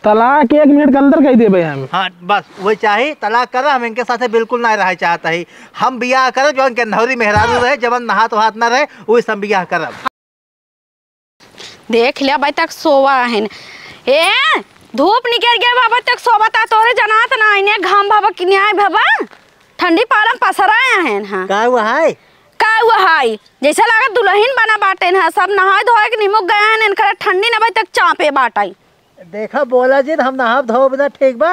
तलाक 1 मिनट के अंदर कह देबे हम। हाँ बस वही चाहे तलाक कर, हम इनके साथ बिल्कुल ना रह चाहता ही। हम बियाह कर जो इनके नहरी मेहरारू रहे, जब नहा तो हाथ ना रहे वही सब बियाह करब। देख लिया भाई तक सोवा है ए धूप निकल गया बाबा तक सोबता तोरे जनात ना इने घाम बाबा किने आए बाबा ठंडी पालम पसराया है हां का हुआ है जैसे लागत दुल्हन बना बाटे ना सब नहाए धोए के निमुक गए हैं इनकर ठंडी ना भाई तक चापे बाटाई। देखा बोला जी हम नहा धो बिना ठीक बा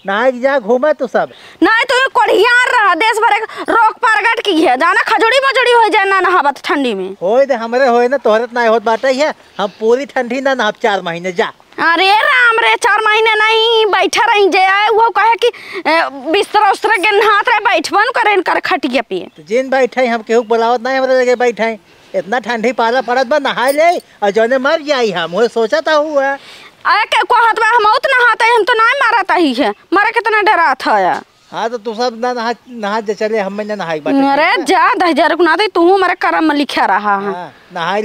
नहा जा घूमे तो सब नहीं तो कोढ़िया रहा देश भर रोक परगट की है जाना खजड़ी मजड़ी हो जाए ना नहावत ठंडी में होए दे हमरे होए ना तोहरत ना होत बाटे है। हम पूरी ठंडी ना नहाब 4 महीने जा। अरे राम रे 4 महीने नहीं बैठा रही जे आए वो कहे कि बिस्तर उस्तर के नहात रहे बैठबन करे कर खटिया पे तो जिन बैठे हम केहू बुलावत नहीं हमरे जगह बैठे इतना ठंडी पाला पड़त बा नहाए ले और जौने मर जाई हम वो सोचा था हुआ अरे के को हाथ में हम उतना नहाते हम तो नहीं मारता ही है मारे कितना डरा था यार। हाँ तो तू सब ना नहा चले हम ना नहाई बाटे। अरे जा 10,000 को ना दे तू हमारे करम में लिखा रहा है। नहाई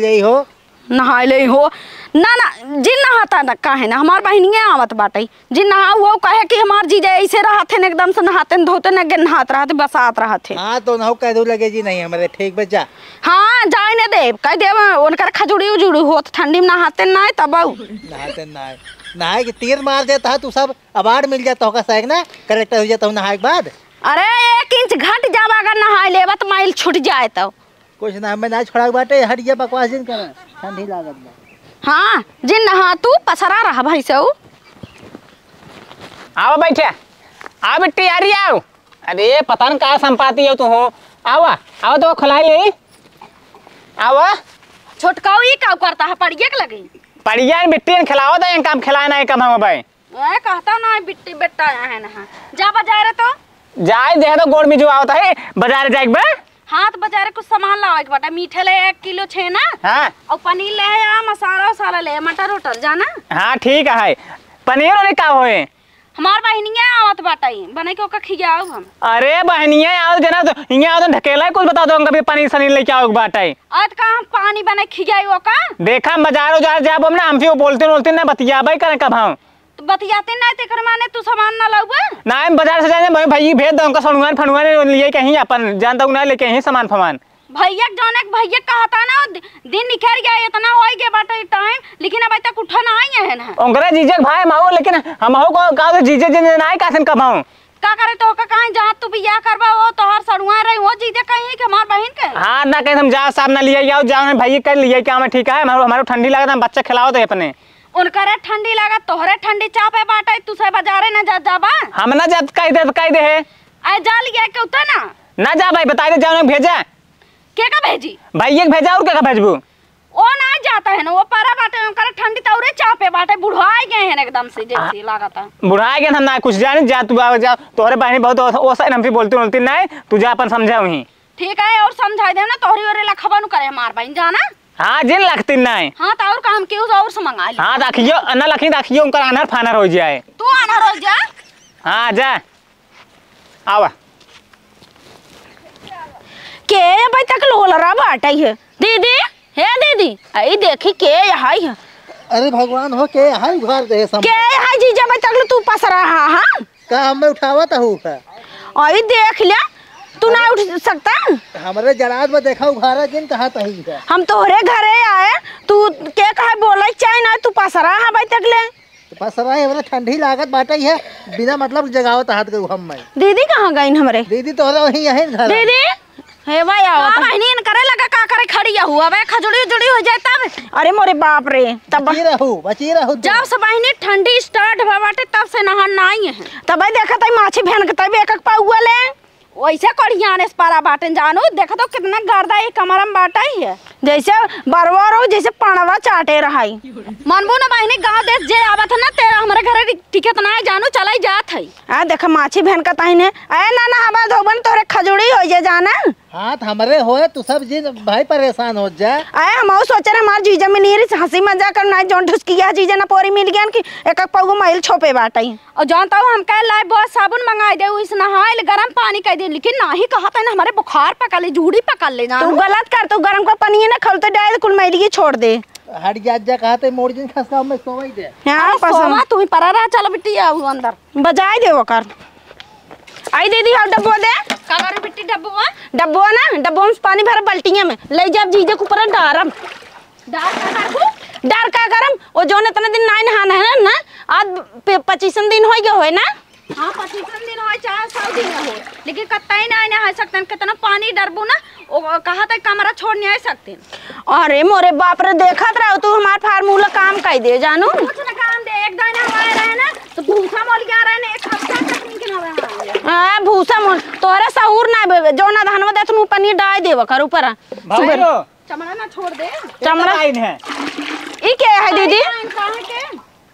ले हो ना जिन नहाता ना काहे ना हमार बहनिया आवत बाटे जिन नहा वो कहे कि हमार जीजा ऐसे रहते न एकदम से नहाते धोते न नहात रहते बसात रहते। हाँ तो नहो कह दो लगे जी नहीं हमारे ठीक बच्चा। हाँ जाए न दे कह दे उनकर खजुड़ी उजुड़ी होत ठंडी में नहाते ना तब नहाते नहाए के तीर मार देता है तू सब अवार्ड मिल जाता होगा सही ना करेक्टर हो जाता हूँ नहाए के बाद। अरे 1 इंच घट जाब अगर नहाए ले तो माइल छूट जाए तो कुछ ना हमें ना छोड़ा बाटे हटिया बकवास जिन कर ठंडी लागत बा। हाँ जिन नहा तू पसरा रहा भाई से आओ बैठे आओ बिट्टी आ रही आओ। अरे पता न का संपाती हो तू हो आओ तो खिलाई ले आओ छोटकाऊ ये का करता है पड़िया के लगी पड़िया बिट्टी खिलाओ तो काम खिलाए ना कम हम भाई कहता ना बिट्टी बेटा है ना जा बाजार तो जाए दे तो गोड़ में जो आवता है बाजार जाए बा। हाँ तो बाजार कुछ सामान लाओ एक बटा मीठे ले 1 किलो छेना हाँ और पनीर ले या मसाला वसाला ले मटर उटर जाना। हाँ ठीक है पनीर वाले का होए हमार बहनिया आवत बाटाई बने के ओका खियाओ हम। अरे बहनिया आओ जना तो यहाँ आओ तो ढकेला कुछ बता दो कभी पनीर सनीर लेके आओ बाटाई आज का हम पानी बने खियाई ओका देखा बाजार जाब हम ना हमसे बोलते ना बतियाबे करे कब हम तो बतियाते ना तेकर माने तू सामान ना लाऊबे ना हम बाजार से जाने भाई भेज दो उनका सणुआन फणुआन लिए कहीं अपन जानता हूं ना लेके यहीं सामान फमान भैया जौन एक भैया कहता ना दिन निकल गया इतना हो गया बाटे टाइम लेकिन अभी तक उठा ना आई है ना ओंगरा जीजे भाई माओ लेकिन हम हो को का जीजे जिन ना कासन कबाऊ का करे तो का कहीं जहां तू बियाह करबा वो तोहर सणुआ रही वो जीजे कहीं के हमार बहन के हां ना कहीं हम जा साहब ना लिए आओ जाओ भाई कर लिए क्या मैं ठीक है हमारे ठंडी लागत हम बच्चा खिलाओ दे अपने उनकरे ठंडी लागत तोहरे ठंडी चापे बाटे तू से बाजारे ना जा जाबा हम ना जा कह दे है आ जा लिया के उतना ना जा भाई बता दे जाओ भेजा के का भेजी भाई एक भेजा और के का भेजबू ओ ना जाता है ना वो पारा बाटे उनकरे ठंडी तौरे चापे बाटे बुढ़ाए गए हैं एकदम से जैसी लागत है बुढ़ाए गए हम ना कुछ जाने जा तू जा तोहरे बहनी बहुत ओ से हमसे बोलती नहीं तू जा अपन समझाऊ ही ठीक है और समझा दे ना तोहरी ओरे लखबा नु करे हमार बहन जाना। हाँ जिन लगती नहीं हाँ तो और काम के और से मंगा ले। हाँ रखियो अन्ना रखियो उनका अनर फानर हो जाए तू अनर हो जा। हाँ जा आवा के भाई तक लोलरा बाटे है दीदी हे दीदी आई देखी के हाय है। अरे भगवान हो के हाय घर दे सम के हाय जीजा भाई तक तू पसरा हां का हम उठावत हूं का आई देख ले तू ना उठ सकता हमारे जराद में देखा घरा जिन कहा तही है हम तोहरे घरे आए तू के कहे बोले चाहे ना तू पसरा हां भाई तक ले तो पसरा है हमरा ठंडी लागत बाटे है बिना मतलब जगावत हाथ के हम मैं दीदी कहां गई हमरे दीदी तोहरा वही है घर दीदी हे भाई आओ बहनी इन करे लगा का करे खड़ी हुआ वे खजुड़ी जुड़ी हो जाए तब अरे मोरे बाप रे तब बची रहू जब से बहनी ठंडी स्टार्ट बाटे तब से नहान नहीं है तब देखा तई माछी भेन के तब एक पाउआ ले वैसे कढ़िया ने पारा बाटन जानो देखो तो कितना गर्दा एक कमरम बाटा ही है जैसे बरवर हो जैसे पणवा चाटे रहाई मनबो ना बहनी गांव देश जे आवत है ना तेरा हमारे घरे टिकट ना जानो चलाई जात है आ देखा माछी भेन का ताहिने ए ना ना हवा धोबन तोरे खजुड़ी हो जे जाना हाथ हमरे होए तू सब जिन भाई परेशान हो जा आए हम सोचे रे हमार जीजा में नीर हंसी मजाक करना जोन ढुसकिया जीजा ना पोरी मिल गया कि एक एक पगो माइल छोपे बाटाई और जानता हूं हम कह लाए बहुत साबुन मंगाई दे इस नहाए गरम पानी कह दे लेकिन नहीं कहा था ना हमारे बुखार पकड़ ले जूड़ी पकड़ ले जा तू गलत कर तू गरम का पानी ना खोलते डाल कुल मैली छोड़ दे हट जा कहते मोड़ दिन खसका में सोई दे। हां पसंद तुम्ही परा रहा चलो बिट्टी आओ अंदर बजाई देवो कर। आई दीदी हां डब्बो दे का करे बिट्टी डब्बो ना डब्बो में पानी भर बाल्टियां में ले जा जीजे के ऊपर डारम डार का करम वो जोन इतने दिन नाइन नहाना है ना आज 25 दिन हो गए होए ना। हाँ 25 दिन हो चाहे 100 दिन हो लेकिन कतई ना नहा सकते कितना पानी डरबू ना कहा तक कमरा छोड़ नहीं आ सकते। अरे मोरे बाप रे देखत रहो तू हमार फार्मूला काम कर दे जानू कुछ ना काम दे एक दाना हमारे रहे ना तो भूसा मोल गया रहे ना एक हफ्ता तक नहीं के ना हां भूसा मोल तोरे सहूर ना जो ना धानवा दे तू पनीर डाल देव कर ऊपर चमड़ा ना छोड़ दे चमड़ा लाइन है ई क्या है दीदी कहां के।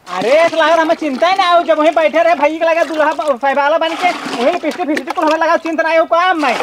अरे लागर हमें चिंता ही ना हो जब वहीं बैठे रहे भाई के लगा दूल्हा फैबाला बन के वहीं पिस्ते फिस्ते को हमें लगा चिंता ना हो काम मैं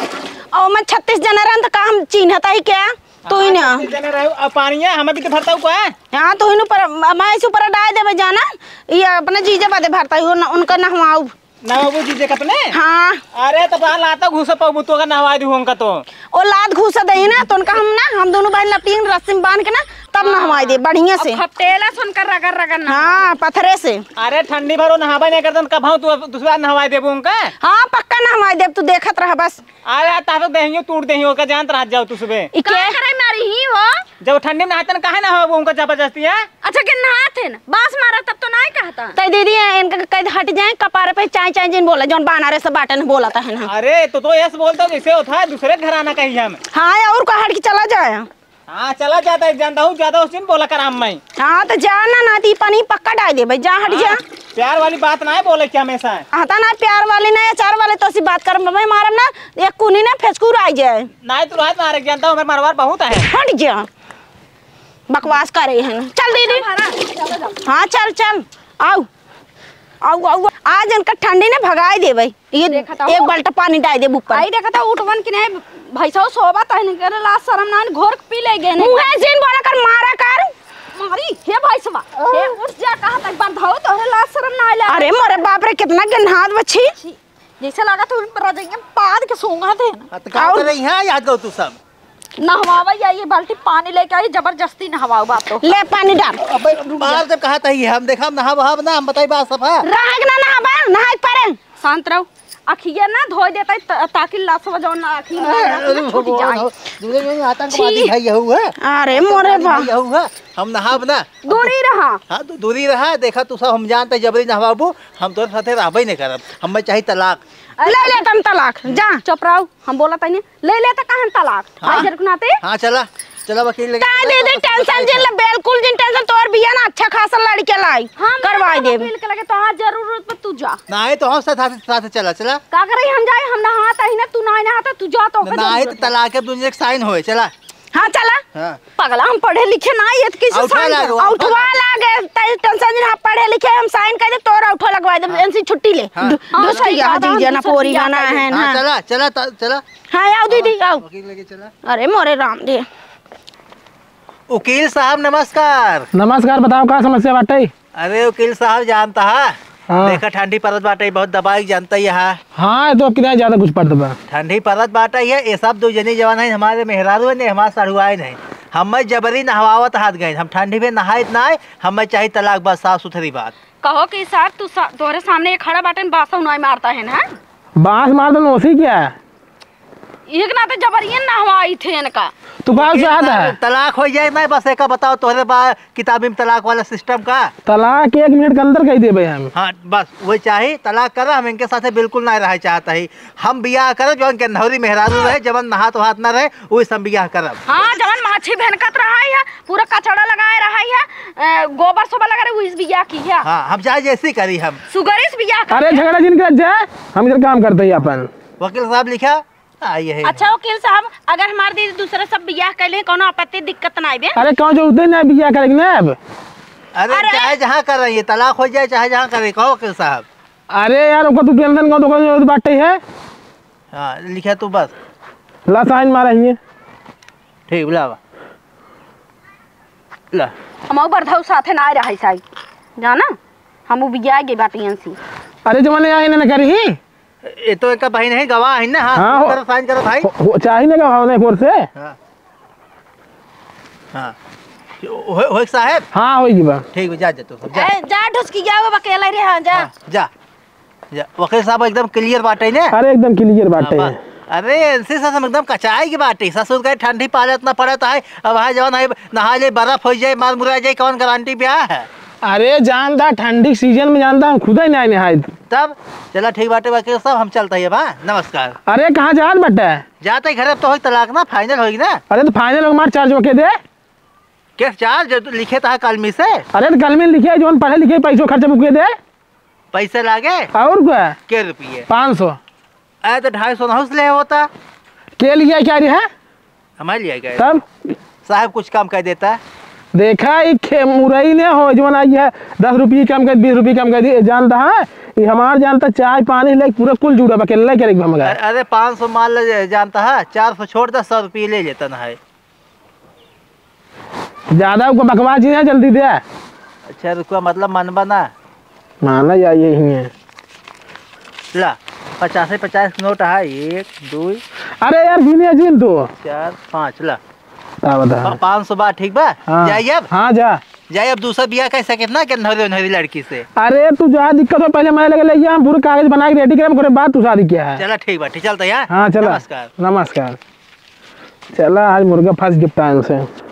और मैं 36 जने रहन तो काम चिन्हता ही क्या तू ही ना जने रहे अब पानी है हमें भी तो भरता हुआ है। हां तो इन ऊपर मैं इस ऊपर डाल देबे जाना ये अपने जीजे बादे भरता ही उनका नहवाऊ ना वो जीजे कतने। हां अरे तो बा लाता घुस पाऊ तो का नहवा दी उनका तो ओ लात घुस दे ना तो उनका हम दोनों बहन लपटी रस्सी में बांध के ना तब नहवा दे बढ़िया से खपटेला सुनकर रगड़ रगड़ हां पत्थरे से। अरे ठंडी भरो नहावा नहीं करतन कब हां तू दूसरी बार नहवा देबू उनका। हां पक्का नहवा दे तू देखत रह बस। अरे तारो देहियो टूट देहियो का जानत रह जाओ तू सुबह ई क्या करे मारी ही हो जब ठंडी में नहातन काहे ना हो उनका जबरदस्ती है। अच्छा के नहाते न बास मारा तब तो नहीं कहता तै दीदी इनका कद हट जाए कपारे पे चाय चाय जिन बोला जोन बानारे से बाटन बोलता है ना। अरे तो ऐसे बोलता जैसे होता है दूसरे घर आना कहीं हम। हां और का हट के चला जाए। हाँ चला जाता है जानता हूँ ज्यादा उस दिन बोला कर हम मैं। हाँ तो जाना ना ती पानी पक्का डाल दे भाई जा हट जा। प्यार वाली बात ना है बोले क्या हमेशा आता ना प्यार वाली ना अचार वाले तो सी बात कर मैं मारम ना एक कुनी ना फेसकुर आ जाए ना तू रात मारे जानता हूँ मेरे मरवार बहुत है। हट जा बकवास कर रही है चल दीदी। हाँ चल चल आओ आओ आओ आज इनका ठंडी ने भगाए दे भाई ये एक बाल्टा पानी डाल दे ऊपर। आई देखा था उठवन की नहीं भाई साहब सोबा त नहीं करे ला शर्म ना घोर पी ले गए मुंह है जिन बोला कर मारा कर मारी हे भाई साहब हे उठ जा कहां तक बंधाओ तो ला शर्म ना आला। अरे मोरे बाप रे कितना गंधात बच्ची जैसे लगा तू पर आ जाएंगे पाद के सोंगा थे का करे यहां याद करो तू सब नहवावा या ये बाल्टी पानी लेके आई जबरदस्ती नहवाओ बात तो ले पानी डाल। अबे बाहर जब कहा था हम देखा नहा बहा ना हम बताई बात सफा राग ना नहाबा नहाई परे शांत रहो अखिया ना धोई देता ताकि लासवा जो ना अखी ना छूट जाए दूसरे में आतंकवादी भाई यहू है। अरे मोरे बा यहू है हम नहाब ना दूरी रहा। हां तो दूरी रहा देखा तू सब हम जानते जबरी नहवाबू हम तोर साथे रहबे नहीं करब हमें चाहिए तलाक ले ले तुम तलाक जा चुप रहो हम बोला तनी ले ले त कहन तलाक भाई जर नाते। हां चला चला वकील लगे ता दे टेंशन जिन बिल्कुल जिन टेंशन तोर बिया ना अच्छा खासा लड़के लाई करवाई दे वकील के लगे तो हां जरूरत पर तू जा ना है तो हम साथ चला चला का करे हम जाए हम नहाता ही ना तू ना नहाता तू जा तो ना है तलाक के दुनिया साइन होए चला। हां चला हां पगला हम पढ़े लिखे ना ये किसी साइन उठवा लागे तई टेंशन जिन हम पढ़े लिखे हम साइन कर दे तोरा उठो लगवा दे एनसी छुट्टी ले दोसैया जी ना पोरी गाना है ना। चला चला चला हां आओ दीदी आओ वकील लगे चला। अरे मोरे राम दे वकील साहब नमस्कार। नमस्कार बताओ क्या समस्या बाटे। अरे वकील साहब जानता है देखा ठंडी परत बाटे बहुत दबाई जानता ही है। हाँ तो अब कितना ज्यादा कुछ पड़ता बा ठंडी परत बाटा है ये सब दो जनी जवान है हमारे मेहरारू ने हमारे सड़ुआए नहीं हमें जबरी नहवावत हाथ गए हम ठंडी में नहाए ना हमें चाहिए तलाक बस साफ सुथरी बात कहो कि सर तू तोरे सामने खड़ा बाटे बासा उनाई मारता है ना बांस मार दो उसी क्या है एक ना तो जबरियन नहवाई थे इनका तू बात चाहत है तलाक हो जाए ना बस एक बताओ तोहरे किताबी में तलाक वाला सिस्टम का तलाक 1 मिनट के अंदर कह दे भाई हम। हाँ बस वही चाहिए तलाक करा हम इनके साथ बिल्कुल ना रह चाहता ही हम बियाह करब जवन के नहरी मेहरारू रहे जवन नहा तो हाथ ना रहे वही सब बियाह करब। हाँ जवन माछी भनकत रहा है पूरा कचड़ा लगाए रहा है गोबर सोबर लगा रहे वही बियाह की है। हाँ हम चाहे जैसी करी हम सुगरिस बियाह। अरे झगड़ा जिनका जाए हम इधर काम करते ही अपन वकील साहब लिखा ये अच्छा वकील साहब अगर हमारे दीदी दूसरा सब बियाह कर ले कोनो आपत्ति दिक्कत ना आए। अरे कौन जो उतने ना बियाह करेंगे ना अब। अरे चाहे जहाँ कर रही है तलाक हो जाए चाहे जहाँ करे कहो वकील साहब। अरे यार उनको तू टेंशन कौन तो बाटे है। हाँ लिखा तू बस ला साइन मारा ही ठीक बुलावा ला हम बरधाऊ साथे ना रहा साई जाना हम बियाह गे बाटियन सी। अरे जो मैंने यहाँ ना करी ये तो एक भाई नहीं गवाह है ना। हाँ करो साइन करो भाई चाहिए ना गवाह होने कोर से। हाँ हाँ हो साहब। हाँ होगी बा। ठीक है जा तू सब जा। जा ढुसकी जाओ अकेला रे। हां जा जा जा। वकील साहब एकदम क्लियर बाटे ने। अरे एकदम क्लियर बाटे। अरे इनसे सब एकदम कचाई की बाटे। ससुर का ठंडी पालत ना पड़ता है। अब वहाँ जवान है नहा जाए बर्फ हो जाए मार मुरा जाए कौन गारंटी पे है। अरे जानता ठंडी सीजन में जानता हम खुद ही नहीं नहाए। तब चला ठीक बाटे वकील साहब हम चलते हैं। हाँ नमस्कार। अरे कहाँ जात बटे? जाते घर अब तो हो तलाक ना फाइनल होगी ना। अरे तो फाइनल हमारे चार्ज के दे। क्या चार्ज लिखे था कलमी से? अरे तो कलमी लिखे जो पढ़े लिखे पैसों खर्चा मुके दे। पैसे लागे और क्या? के रुपये? 500। अरे तो 250 नहुस ले होता। के लिए क्या है? हमारे लिए गए तब साहब कुछ कम कर देता। देखा खे मुरई ने हो जो आई है 10 रुपये कम कर 20 रुपये कम कर दी। जानता है ये हमार जानता चाय पानी ले पूरा कुल जुड़ा अकेला करेगा हम। अरे 500 माल जानता है 400 छोड़ दे 100 रुपये ले लेता ना है। ज्यादा बकवास है जल्दी दे। अच्छा रुको मतलब मन बना माना या यही है। ला 50 नोट है 1 2। अरे यार गिने जिन तो 4 5 ला बता 500 बात ठीक बा। हाँ। जाइए अब। हाँ जा जाइए अब दूसरा बिया कैसे कितना के नहरी लड़की से। अरे तू जहाँ दिक्कत हो पहले मैं लगे ले हम पूरे कागज बना के रेडी करे बाद तू शादी किया है। चला ठीक बात चलता है। हाँ चला। नमस्कार। नमस्कार। चला आज मुर्गा फंस गिफ्ट से।